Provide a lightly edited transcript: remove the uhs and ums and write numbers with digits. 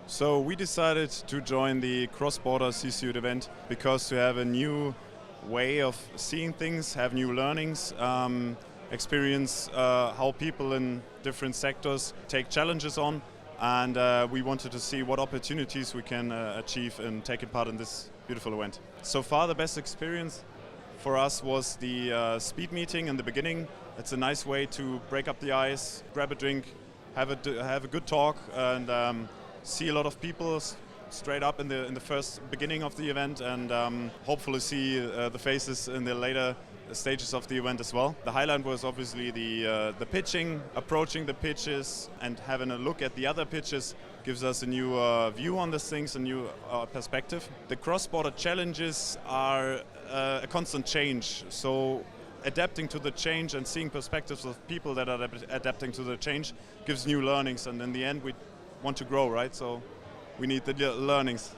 So we decided to join the cross-border C-suite event because to have a new way of seeing things, have new learnings, experience how people in different sectors take challenges on, and we wanted to see what opportunities we can achieve in taking part in this beautiful event. So far the best experience for us was the speed meeting in the beginning. It's a nice way to break up the ice, grab a drink, have a good talk, and see a lot of people straight up in the first beginning of the event, and hopefully see the faces in the later stages of the event as well. The highlight was obviously the pitching, approaching the pitches and having a look at the other pitches gives us a new view on these things, a new perspective. The cross-border challenges are a constant change, so adapting to the change and seeing perspectives of people that are adapting to the change gives new learnings, and in the end we want to grow, right? So we need the learnings.